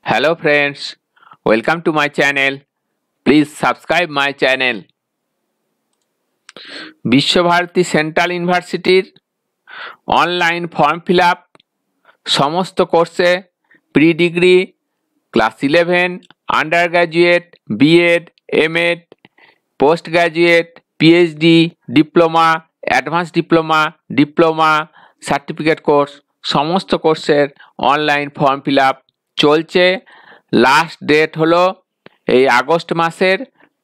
Hello friends, welcome to my channel. Please subscribe my channel. Visva Bharati central ইউনিভার্সিটির online form fill up সমস্ত কোর্সে pre degree, class 11, under graduate, BEd, MEd, post graduate, PhD, diploma, advance diploma, certificate course সমস্ত কোর্সের online form fill up চলছে। Last date হলো এই August মাসের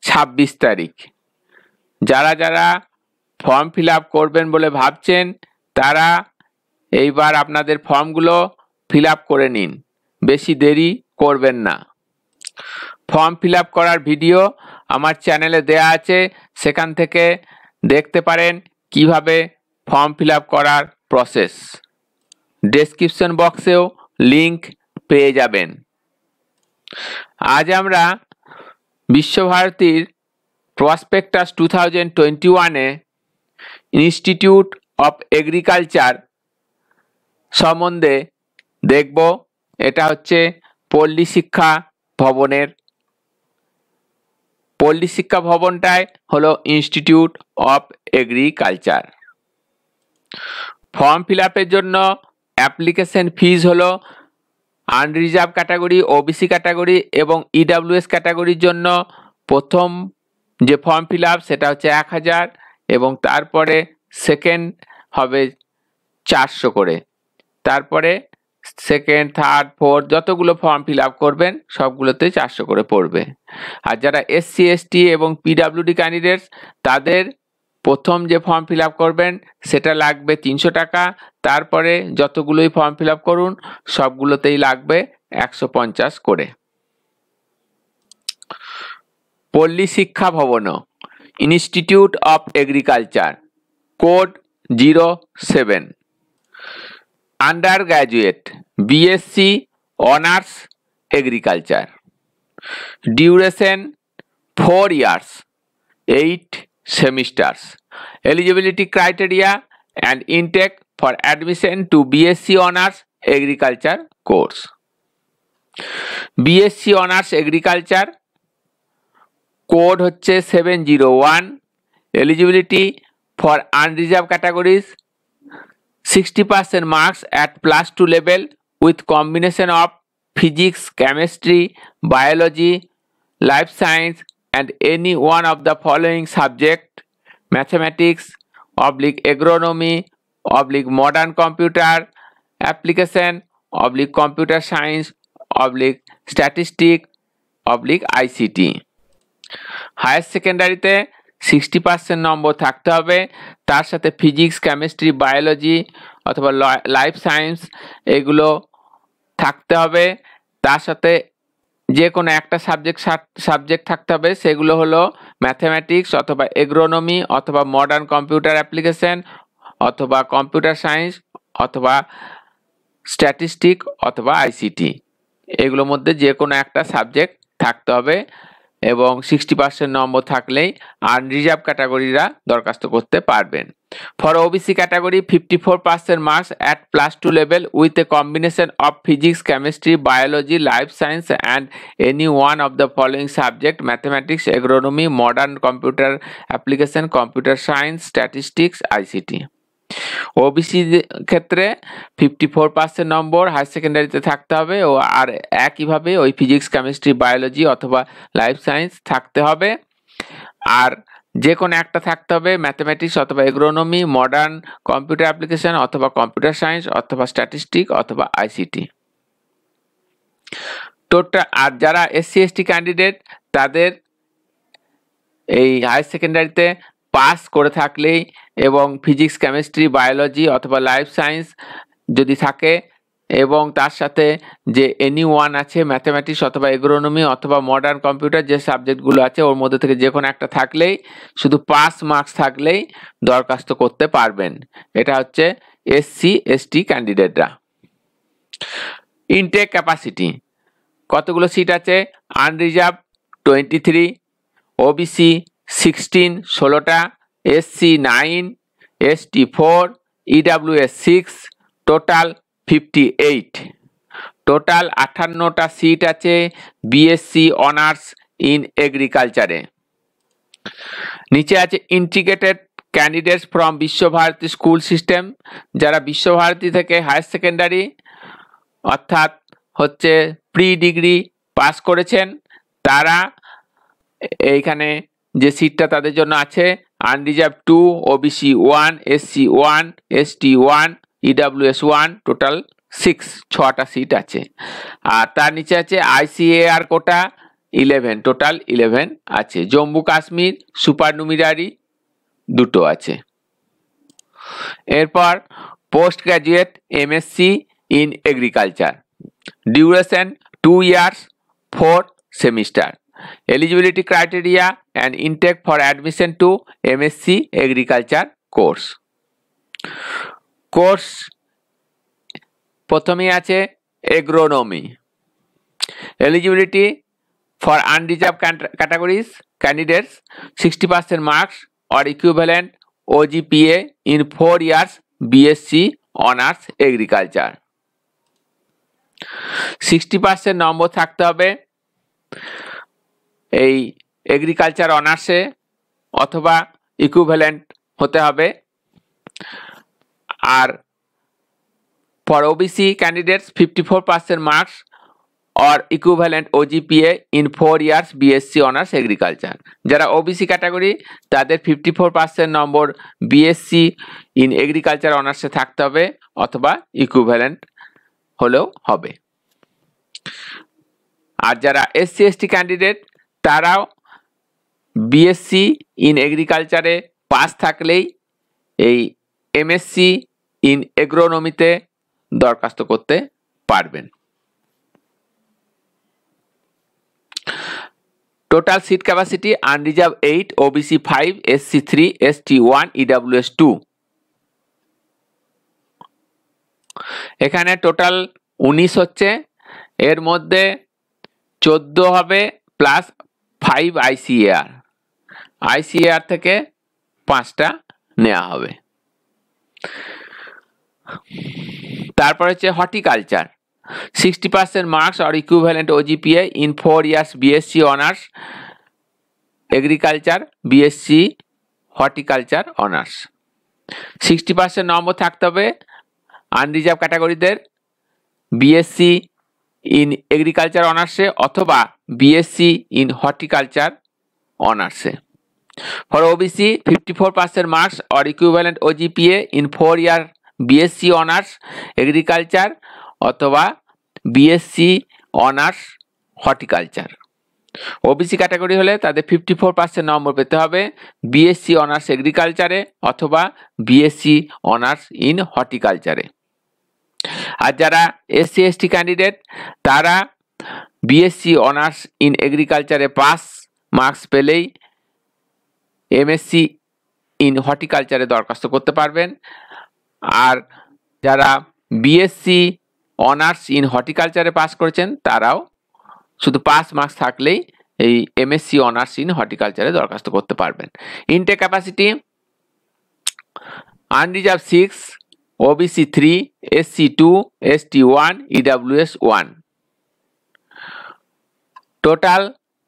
26 তারিখ। যারা ফর্ম ফিল আপ করবেন বলে ভাবছেন তারা এইবার আপনাদের ফর্মগুলো ফিল আপ করে নিন, বেশি দেরি করবেন না। ফর্ম ফিল আপ করার ভিডিও আমার চ্যানেলে দেয়া আছে, সেখান থেকে দেখতে পারেন কিভাবে ফর্ম ফিল আপ করার প্রসেস। ডেসক্রিপশন বক্সেও লিংক পেয়ে যাবেন। আজ আমরা বিশ্বভারতীর প্রসপেক্টাস 2021-এ ইনস্টিটিউট অফ এগ্রিকালচার সম্বন্ধে দেখব। এটা হচ্ছে পল্লী শিক্ষা ভবনটাই হলো institute of agriculture. Form fill আপের জন্য অ্যাপ্লিকেশন ফিজ হলো আনরিজার্ভ ক্যাটাগরি, ওবিসি ক্যাটাগরি এবং ইডাব্লিউএস ক্যাটাগরির জন্য প্রথম যে ফর্ম ফিল আপ সেটা হচ্ছে 1000 এবং তারপরে সেকেন্ড হবে 400 করে। তারপরে সেকেন্ড, থার্ড, ফোর্থ যতগুলো ফর্ম ফিল আপ করবেন সবগুলোতে 400 করে পড়বে। আর যারা এসসি, এসটি এবং পিডাব্লিউডি ক্যান্ডিডেটস তাদের প্রথম যে ফর্ম ফিল আপ করবেন সেটা লাগবে 300 টাকা। তারপরে যতগুলোই ফর্ম ফিল আপ করুন সবগুলোতেই লাগবে 150 করে। পল্লী শিক্ষা ভবন, institute of agriculture, code 07। Under graduate, BSc honours agriculture, duration 4 years, 8 semesters. Eligibility criteria and intake for admission to BSc Honours Agriculture course. BSc Honours Agriculture code হচ্ছে 701। Eligibility for unreserved categories 60% marks at +2 level with combination of physics, chemistry, biology, life science and any one of the following subject: mathematics, agronomy, modern computer application, computer science, statistics, ICT. Higher সেকেন্ডারিতে 60% নম্বর থাকতে হবে, তার সাথে physics, chemistry, biology অথবা life science এগুলো থাকতে হবে। তার সাথে যে কোনো একটা সাবজেক্ট থাকতে হবে, সেগুলো হলো ম্যাথমেটিক্স অথবা এগ্রোনমি অথবা মডার্ন কম্পিউটার অ্যাপ্লিকেশন অথবা কম্পিউটার সায়েন্স অথবা স্ট্যাটিস্টিক অথবা আইসিটি। এগুলোর মধ্যে যে কোনো একটা সাবজেক্ট থাকতে হবে এবং 60% নম্বর থাকলেই আনরিজার্ভ ক্যাটাগরিরা দরখাস্ত করতে পারবেন। For OBC category 54% marks at +2 level with a combination of physics, chemistry, biology, life science and any one of the following subject: mathematics, agronomy, modern computer application, computer science, statistics, ICT. OBC ক্ষেত্রে 54% নম্বর higher সেকেন্ডারিতে থাকতে হবে ও আর একইভাবে ওই physics, chemistry, biology অথবা life science থাকতে হবে। আর যে কোনো একটা থাকতে হবে ম্যাথমেটিক্স অথবা এগ্রোনমি, মডার্ন কম্পিউটার অ্যাপ্লিকেশন অথবা কম্পিউটার সায়েন্স অথবা স্ট্যাটিস্টিক অথবা আইসিটি। টোটাল আর যারা এসসি এসটি ক্যান্ডিডেট তাদের এই হায়ার সেকেন্ডারিতে পাস করে থাকলেই এবং ফিজিক্স, কেমিস্ট্রি, বায়োলজি অথবা লাইফ সায়েন্স যদি থাকে এবং তার সাথে যে এনি ওয়ান আছে ম্যাথমেটিক্স অথবা এগ্রোনমি অথবা মডার্ন কম্পিউটার যে সাবজেক্টগুলো আছে ওর মধ্যে থেকে যে কোনো একটা থাকলেই, শুধু পাস মার্কস থাকলেই দরখাস্ত করতে পারবেন। এটা হচ্ছে এসসি এসটি ক্যান্ডিডেটরা। ইনটেক ক্যাপাসিটি কতগুলো সিট আছে: আনরিজার্ভ 23, ওবিসি 16 16টা, SC 9, ST 4, EWS 6, total 58। Total 58টা সিট আছে বিএসসি অনার্স ইন এগ্রিকালচারে। নিচে আছে integrated candidates from Visva Bharati school system, যারা বিশ্বভারতী থেকে হায়ার সেকেন্ডারি অর্থাৎ হচ্ছে প্রি ডিগ্রি পাস করেছেন, তারা এইখানে যে সিটটা তাদের জন্য আছে unreserved 2, OBC 1, SC 1, ST 1, EWS 1, total 6টা সিট আছে। আর তার নিচে আছে আইসিএআর কোটা 11, টোটাল 11 আছে। জম্মু কাশ্মীর সুপার নুমিনারি 2টো আছে। এরপর post graduate MSc in agriculture, duration 2 years 4 semester, eligibility criteria and intake for admission to MSc agriculture course. Course প্রথমেই আছে agronomy, eligibility for unreserved categories candidates 60% marks or equivalent OGPA in 4 years BSc Honours Agriculture। 60% নম্বর থাকতে হবে এই agriculture অনার্সে অথবা equivalent হতে হবে। আর for OBC candidates 54% marks or equivalent OGPA in 4 years BSc Honours Agriculture। যারা ওবিসি ক্যাটাগরি তাদের 54% নম্বর BSc in Agriculture অনার্সে থাকতে হবে অথবা ইকুইভ্যালেন্ট হলেও হবে। আর যারা এসসি এসটি ক্যান্ডিডেট তারাও বিএসসি ইন এগ্রিকালচারে পাস থাকলেই এই এমএসসি ইন এগ্রোনমিতে দরখাস্ত করতে পারবেন। Total seat capacity unreserve 8, OBC 5, SC 3, ST 1, EWS 2। এখানে টোটাল 19 হচ্ছে, এর মধ্যে 14 হবে প্লাস 5 আইসিএআর, আইসিএআর থেকে 5টা নেওয়া হবে। তারপর হচ্ছে horticulture, 60% marks or equivalent OGPA in 4 years BSc Honours Agriculture, BSc Horticulture Honours। 60% নম্বর থাকতে হবে আনরিজার্ভ ক্যাটাগরিদের বিএসসি ইন এগ্রিকালচার অনার্সে অথবা বিএসসি ইন হর্টিকালচার অনার্সে। For OBC 54% marks or equivalent OGPA in 4 year BSc Honours Agriculture অথবা BSc honours horticulture. OBC category হলে তাদের 54% নম্বর পেতে হবে বিএসসি অনার্স এগ্রিকালচারে অথবা বিএসসি অনার্স ইন হর্টিকালচারে। আর যারা এসসি এসটি ক্যান্ডিডেট তারা বিএসসি অনার্স ইন এগ্রিকালচারে পাস মার্কস পেলেই এমএসসি ইন হর্টিকালচারে দরখাস্ত করতে পারবেন। আর যারা বিএসসি অনার্স ইন হর্টিকালচারে পাস করেছেন তারাও শুধু পাস মার্কস থাকলেই এই এমএসসি অনার্স ইন হর্টিকালচারে দরখাস্ত করতে পারবেন। Intake capacity unreserved 6, OBC 3, SC 2, ST 1, EWS 1। Total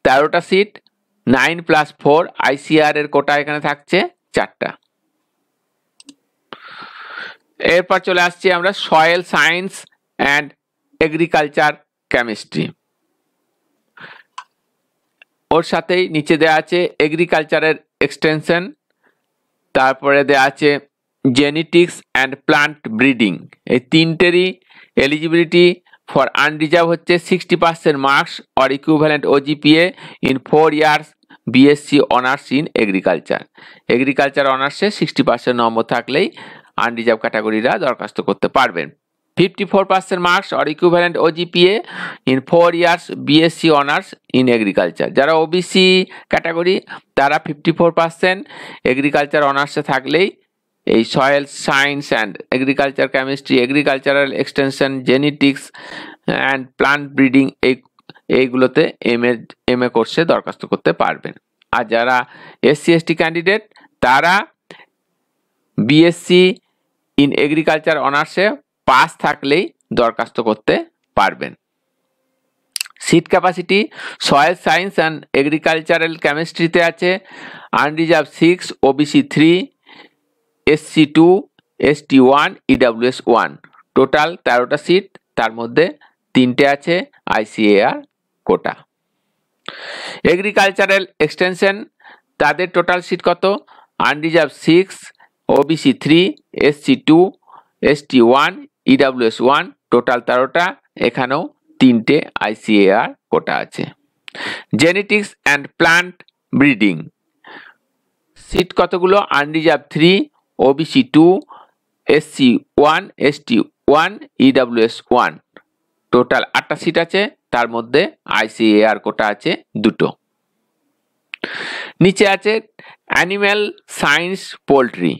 13টা সিট, 9 + 4 আইসিআর এর কোটা এখানে থাকছে 4টা। এরপর চলে আসছি আমরা soil science and agriculture chemistry. ওর সাথেই নিচে দেওয়া আছে এগ্রিকালচারের এক্সটেনশন, তারপরে দেওয়া আছে জেনেটিক্স অ্যান্ড প্লান্ট ব্রিডিং। এই তিনটেরই এলিজিবিলিটি ফর আনরিজার্ভ হচ্ছে 60% marks or equivalent OGPA in 4 years BSc honours in agriculture. Agriculture অনার্সে 60% নম্বর থাকলেই আনরিজার্ভ ক্যাটাগরিরা দরখাস্ত করতে পারবেন। 54% marks or equivalent OGPA in 4 years BSc honours in agriculture. যারা ওবিসি ক্যাটাগরি তারা 54% agriculture অনার্সে থাকলেই এই soil science and agriculture chemistry, agricultural extension, genetics and plant breeding এইগুলোতে এমএ কোর্সে দরখাস্ত করতে পারবেন। আর যারা এসসি এসটি ক্যান্ডিডেট তারা বিএসসি ইন এগ্রিকালচার অনার্সে পাস থাকলেই দরখাস্ত করতে পারবেন। Seat capacity soil science and agricultural কেমিস্ট্রিতে আছে unreserved 6, OBC 3, SC 2, ST 1, EWS 1, total 13টা সিট, তার মধ্যে 3টে আছে আইসিএআর কোটা। এগ্রিকালচারাল এক্সটেনশন তাদের টোটাল সিট কত? Unreserved 6, OBC 3, SC 2, ST 1, EWS 1, total 13টা, এখানেও 3টে আইসিএআর কোটা আছে। Genetics and plant breeding seat কতগুলো? Unreserved 3, OBC 2, SC 1, ST 1, EWS 1, total 8টা সিট আছে, তার মধ্যে আইসিএআর কোটা আছে 2টো। নিচে আছে অ্যানিম্যাল সায়েন্স পোল্ট্রি,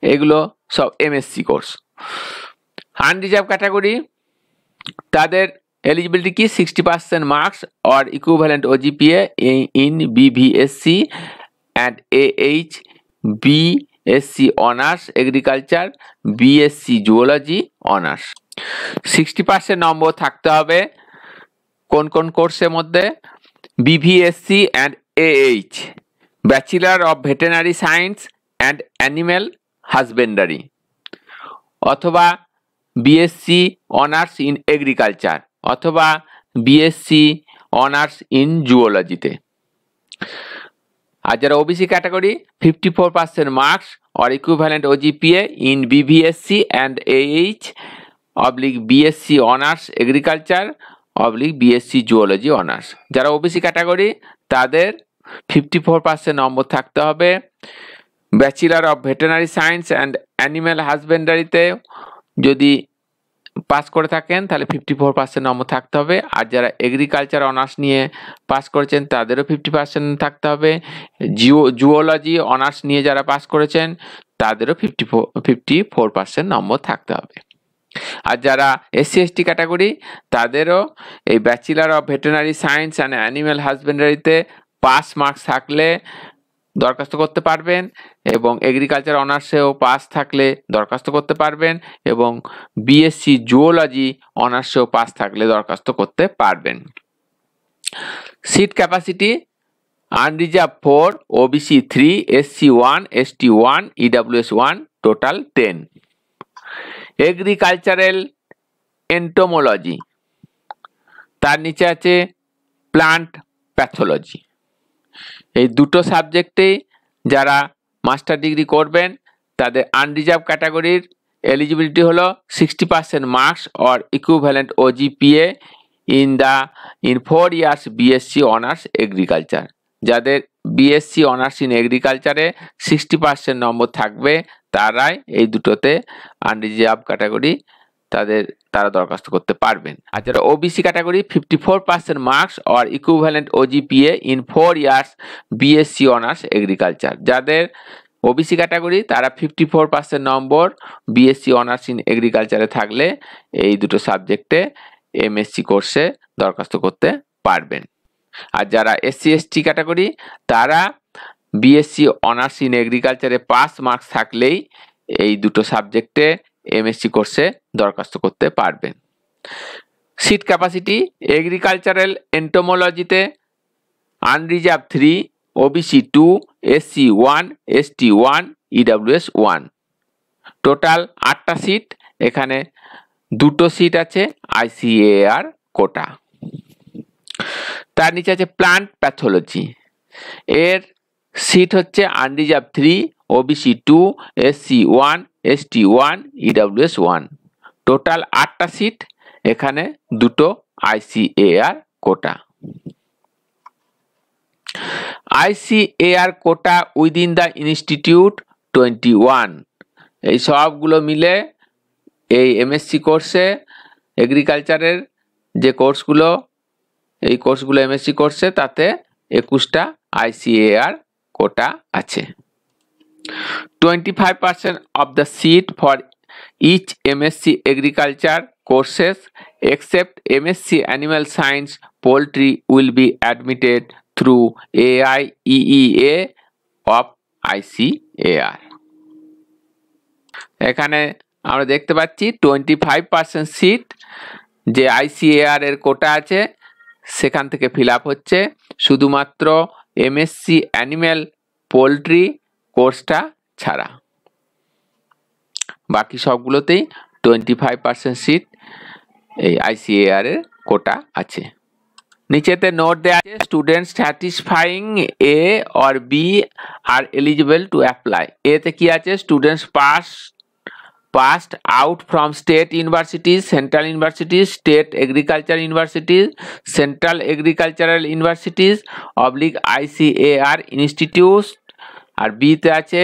এগুলো সব এমএসসি কোর্স। আনরিজার্ভ ক্যাটাগরি তাদের এলিজিবিলিটি কি? 60% marks or equivalent OGPA in BVSc and AH, BSc honours agriculture, BSc zoology honours. 60% নম্বর থাকতে হবে কোন কোন কোর্সের মধ্যে? BVSc and AH, bachelor of veterinary science and animal husbandry, অথবা বিএসসি অনার্স ইন এগ্রিকালচার, অথবা বিএসসি অনার্স ইন জুওলজিতে। আর যারা OBC category 54% marks or equivalent OGPA in BVSc and AH oblique BSc honours agriculture oblique BSc zoology honours. যারা OBC category তাদের 54% নম্বর থাকতে হবে। Bachelor of veterinary science and animal হাজবেন্ডারিতে যদি পাস করে থাকেন তাহলে 54% নম্বর থাকতে হবে। আর যারা এগ্রিকালচার অনার্স নিয়ে পাস করেছেন তাদেরও 50% থাকতে হবে। জুওলজি অনার্স নিয়ে যারা পাস করেছেন তাদেরও 54% নম্বর থাকতে হবে। আর যারা এসসি এসটি ক্যাটাগরি তাদেরও এই bachelor of veterinary science and animal হাজবেন্ডারিতে পাস মার্কস থাকলে দরখাস্ত করতে পারবেন, এবং এগ্রিকালচার অনার্সেও পাস থাকলে দরখাস্ত করতে পারবেন, এবং বিএসসি জুওলজি অনার্সেও পাস থাকলে দরখাস্ত করতে পারবেন। Seat capacity unreserve 4, OBC 3, SC 1, ST 1, EWS 1, total 10। Agricultural entomology, তার নিচে আছে প্লান্ট প্যাথোলজি। এই দুটো সাবজেক্টে যারা মাস্টার ডিগ্রি করবেন তাদের আনরিজার্ভ ক্যাটাগরির এলিজিবিলিটি হলো 60% marks or equivalent OGPA in 4 years BSc honours agriculture. যাদের বিএসসি অনার্স ইন এগ্রিকালচারে 60% নম্বর থাকবে তারাই এই দুটোতে আনরিজার্ভ ক্যাটাগরি তারা দরখাস্ত করতে পারবেন। আর যারা OBC category 54% marks or equivalent OGPA in 4 years BSc honours agriculture. যাদের ওবিসি ক্যাটাগরি তারা 54% নম্বর বিএসসি অনার্স ইন এগ্রিকালচারে থাকলে এই দুটো সাবজেক্টে এমএসসি কোর্সে দরখাস্ত করতে পারবেন। আর যারা এসসি এসটি ক্যাটাগরি তারা বিএসসি অনার্স ইন এগ্রিকালচারে পাস মার্কস থাকলেই এই দুটো সাবজেক্টে এমএসসি কোর্সে দরখাস্ত করতে পারবেন। সিট ক্যাপাসিটি এগ্রিকালচারাল এন্টোমোলজিতে unreserved 3, OBC 2, SC 1, ST 1, EWS 1, total 8টা সিট, এখানে 2টো সিট আছে আইসিএআর কোটা। তার নিচে আছে প্লান্ট প্যাথোলজি, এর সিট হচ্ছে unreserved 3, OBC 2, SC 1, ST 1, EWS 1, total 8টা সিট, এখানে 2টো ICAR quota. ICAR quota within the institute 21, এই সবগুলো মিলে এই এমএসসি কোর্সে এগ্রিকালচারের যে কোর্সগুলো এই কোর্সগুলো এমএসসি কোর্সে তাতে 21টা আইসিএআর কোটা আছে। 25% of the seat for each MSc agriculture courses except MSc animal science poultry will be admitted through AIEEA of ICAR. এখানে আমরা দেখতে পাচ্ছি 25% সিট যে ICAR এর কোটা আছে সেখান থেকে ফিল আপ হচ্ছে, শুধুমাত্র MSc অ্যানিম্যাল পোলট্রি কোর্সটা ছাড়া। বাকি সবগুলোতেই 25% সিট এই ICAR এর কোটা আছে। নিচেতে নোট দেওয়া আছে, students satisfying A or B are eligible to apply. এতে কি আছে, students passed out from state universities, central universities, state agriculture universities, central agricultural universities oblique ICAR institutes। R B তে আছে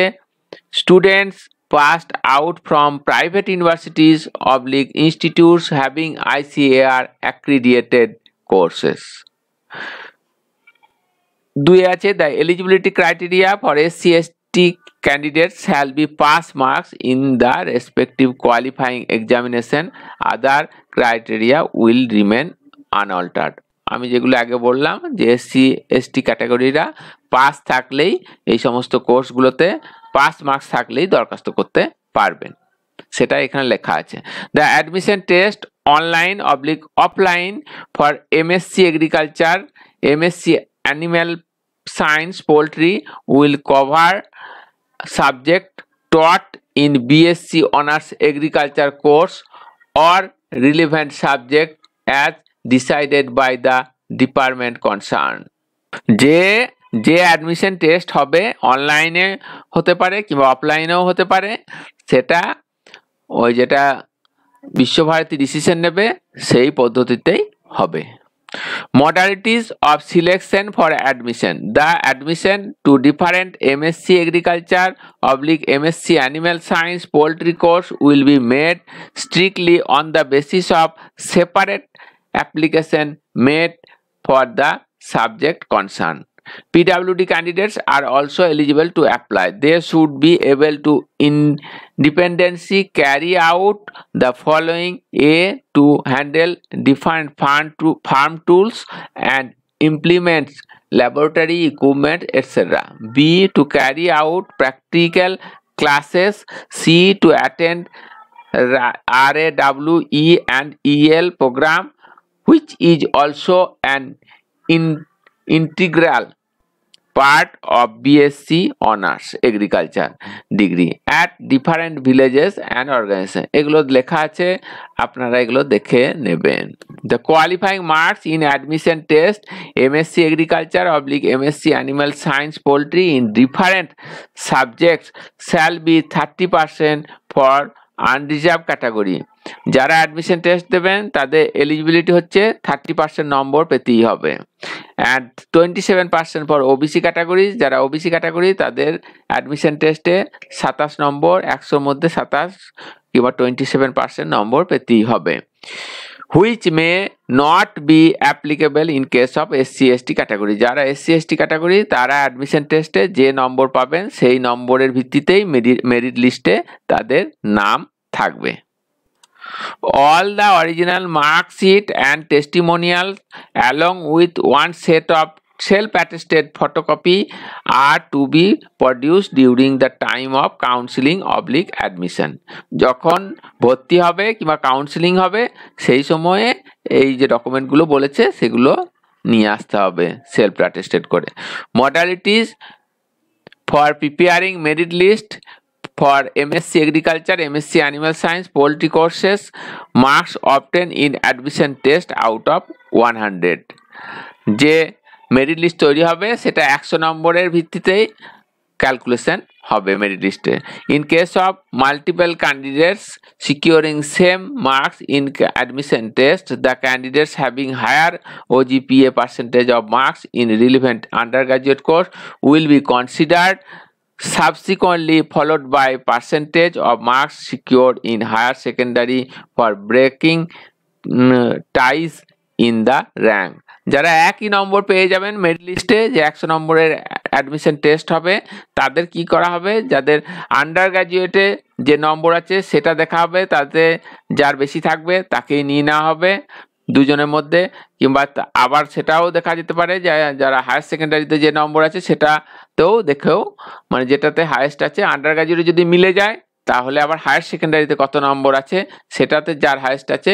students passed out from private universities oblique institutes having ICAR accredited courses। দুই আছে, the eligibility criteria for SC/ST candidates shall be pass marks in the respective qualifying examination, other criteria will remain unaltered। আমি যেগুলো আগে বললাম যে SC/ST ক্যাটাগরিরা pass থাকলেই এই সমস্ত কোর্সগুলোতে পাস মার্কস থাকলেই দরখাস্ত করতে পারবেন, সেটা এখানে লেখা আছে। The admission test online oblique offline for MSc agriculture, MSc animal science poultry will cover subject taught in BSc Honours Agriculture course or relevant subject as decided by the department concerned। যে admission test হবে অনলাইনে হতে পারে কিংবা অফলাইনেও হতে পারে, সেটা ওই যেটা বিশ্বভারতী ডিসিশন নেবে সেই পদ্ধতিতেই হবে। Modalities of selection for admission. The admission to different MSc Agriculture oblique MSc Animal Science Poultry course will be made strictly on the basis of separate application made for the subject concerned. PWD candidates are also eligible to apply. They should be able to independently carry out the following: A, to handle different farm tools and implements, laboratory equipment, etc. B, to carry out practical classes. C, to attend RAWE and EL program, which is also an integral part of BSc Honours Agriculture degree at different villages and organizations। এগুলো লেখা আছে, আপনারা এগুলো দেখে নেবেন। The qualifying marks in admission test MSc Agriculture oblique MSc Animal Science Poultry in different subjects shall be 30% for unreserved category। যারা admission test দেবেন তাদের এলিজিবিলিটি হচ্ছে 30% নম্বর পেতেই হবে, অ্যান্ড 27% ফর ওবিসি ক্যাটাগরি। যারা ওবিসি ক্যাটাগরি তাদের অ্যাডমিশন টেস্টে 27 নম্বর, 100 মধ্যে 27 কিংবা 27% নম্বর পেতেই হবে। which may not be applicable in case of SC/ST category। যারা SC/ST category তারা অ্যাডমিশন টেস্টে যে নম্বর পাবেন সেই নম্বরের ভিত্তিতেই মেরিট লিস্টে তাদের নাম থাকবে। All the original mark sheet and testimonials along with one set of self-attested photocopy are to be produced during the time of counseling oblique admission। যখন ভর্তি হবে কিংবা কাউন্সিলিং হবে সেই সময়ে এই যে ডকুমেন্টগুলো বলেছে সেগুলো নিয়ে আসতে হবে সেলফ অ্যাটেস্টেড করে। Modalities for preparing merit list for MSc Agriculture, MSc Animal Science, Poultry courses, marks obtained in admission test out of 100। যে মেরিট লিস্ট তৈরি হবে সেটা 100 নম্বরের ভিত্তিতেই ক্যালকুলেশন হবে মেরিট লিস্টে। In case of multiple candidates securing same marks in admission test, the candidates having higher OGPA percentage of marks in relevant undergraduate course will be considered, subsequently followed by percentage of marks secured in higher secondary for breaking ties in the rank। যারা একই নম্বর পেয়ে যাবেন merit লিস্টে, যে 100 নম্বরের admission test হবে, তাদের কি করা হবে, যাদের আন্ডার গ্র্যাজুয়েটে যে নম্বর আছে সেটা দেখা হবে, তাতে যার বেশি থাকবে তাকেই নিয়ে নেওয়া হবে দুজনের মধ্যে, কিংবা আবার সেটাও দেখা যেতে পারে যে যারা হায়ার সেকেন্ডারিতে যে নম্বর আছে সেটাতেও দেখেও, মানে যেটাতে হায়েস্ট আছে আন্ডার গ্র্যাজুয়েটে যদি মিলে যায় তাহলে আবার হায়ার সেকেন্ডারিতে কত নম্বর আছে সেটাতে যার হায়েস্ট আছে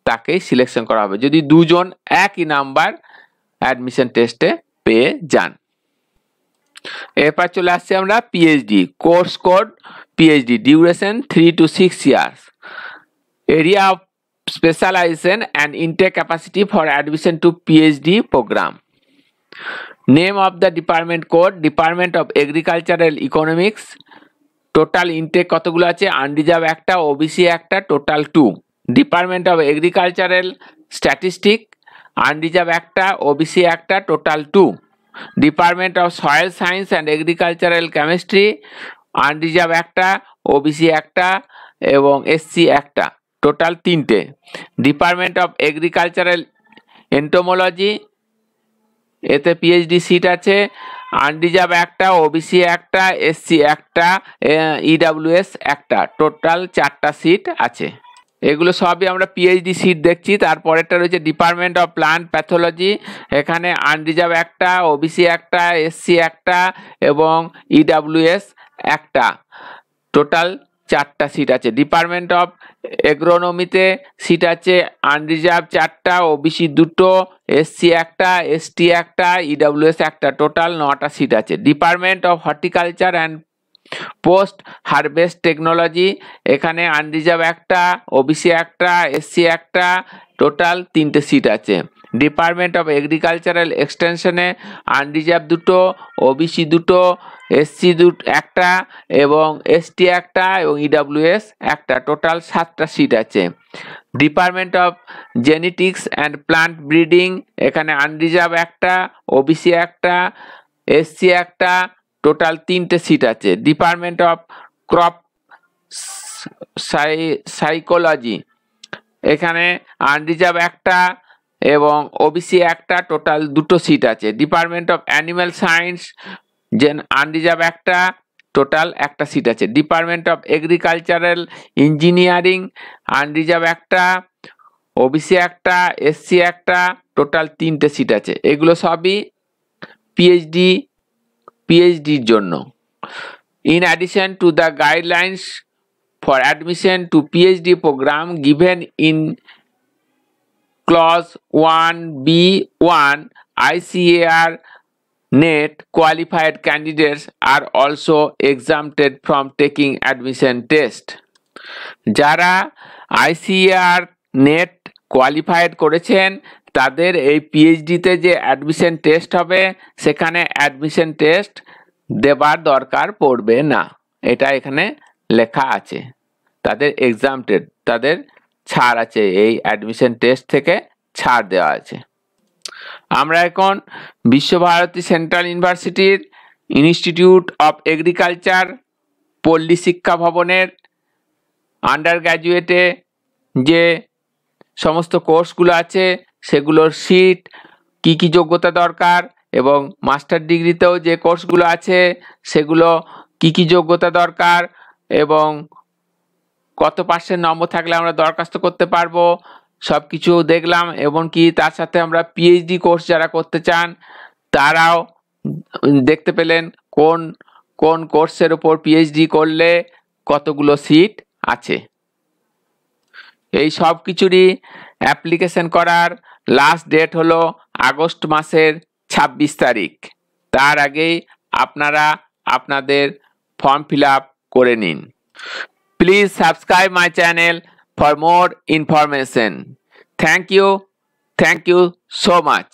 তাকেই সিলেকশন করা হবে যদি দুজন একই নাম্বার অ্যাডমিশন টেস্টে পেয়ে যান। এরপর চলে আসছি আমরা PhD course code. PhD duration 3 to 6 years, area of specialization and intake capacity for admission to PhD program. Name of the department code, Department of Agricultural Economics. Total intact কতগুলো আছে? Unreserved একটা, ওবিসি একটা, total 2। Department of agricultural statistic, unreserved একটা, OBC একটা, total 2। Department of soil science and agricultural chemistry, unreserved একটা, OBC একটা এবং SC একটা, টোটাল 3টে। ডিপার্টমেন্ট অফ এগ্রিকালচারাল এন্টোমোলজি, এতে পিএইচডি সিট আছে, আনরিজার্ভ একটা, ওবিসি একটা, এসসি একটা, ইডাব্লিউএস একটা, টোটাল 4টা সিট আছে। এগুলো সবই আমরা পিএইচডি সিট দেখছি। তারপরেরটা রয়েছে ডিপার্টমেন্ট অফ প্লান্ট প্যাথোলজি, এখানে আনরিজার্ভ একটা, ওবিসি একটা, এসসি একটা এবং ইডাব্লিউএস একটা, টোটাল 4টা সিট আছে। ডিপার্টমেন্ট অফ এগ্রোনমিতে সিট আছে আনরিজার্ভ 4টা, ওবিসি 2টো, এসসি একটা, এসটি একটা, ইডাব্লিউএস একটা, টোটাল 9টা সিট আছে। Department of horticulture and post harvest technology, এখানে আনরিজার্ভ একটা, ওবিসি একটা, এসসি একটা, টোটাল 3টে সিট আছে। ডিপার্টমেন্ট অফ এগ্রিকালচারাল এক্সটেনশনে আনরিজার্ভ 2টো, ওবিসি 2টো, এসসি একটা এবং এসটি একটা এবং ইডাব্লিউএস একটা, টোটাল 7টা সিট আছে। Department of genetics and plant breeding, এখানে আনরিজার্ভ একটা, ওবিসি একটা, এসসি একটা, টোটাল 3টে সিট আছে। ডিপার্টমেন্ট অফ ক্রপ সাইকোলজি, এখানে আনরিজার্ভ একটা এবং ওবিসি একটা, টোটাল 2টো সিট আছে। Department of animal science, unreserved একটা, টোটাল একটা সিট আছে। Department of agricultural engineering, unreserved একটা, ওবিসি একটা, এসসি একটা, টোটাল 3টে সিট আছে। এগুলো সবই পিএইচডির জন্য। In addition to the guidelines for admission to PhD program given in Clause 1B1, ICAR NET qualified candidates are also exempted from taking admission test. যারা ICAR NET qualified করেছেন তাদের এই পিএইচডিতে যে অ্যাডমিশন টেস্ট হবে সেখানে অ্যাডমিশন টেস্ট দেবার দরকার পড়বে না, এটা এখানে লেখা আছে। তাদের এক্সামটেড, তাদের ছাড় আছে, এই অ্যাডমিশন টেস্ট থেকে ছাড় দেওয়া আছে। আমরা এখন বিশ্বভারতী সেন্ট্রাল ইউনিভার্সিটির ইনস্টিটিউট অফ এগ্রিকালচার পল্লী শিক্ষা ভবনের আন্ডার গ্র্যাজুয়েটে যে সমস্ত কোর্সগুলো আছে সেগুলোর সিট, কি কি যোগ্যতা দরকার এবং মাস্টার ডিগ্রিতেও যে কোর্সগুলো আছে সেগুলো কি কি যোগ্যতা দরকার এবং কত % নম্বর থাকলে আমরা দরখাস্ত করতে পারবো, সব কিছু দেখলাম। এবং কি তার সাথে আমরা পিএইচডি কোর্স যারা করতে চান তারাও দেখতে পেলেন কোন কোন কোর্সের উপর পিএইচডি করলে কতগুলো সিট আছে। এই সব কিছুরই অ্যাপ্লিকেশন করার লাস্ট ডেট হলো আগস্ট মাসের 26 তারিখ। তার আগেই আপনারা আপনাদের ফর্ম ফিল আপ করে নিন। Please subscribe my channel for more information. Thank you so much.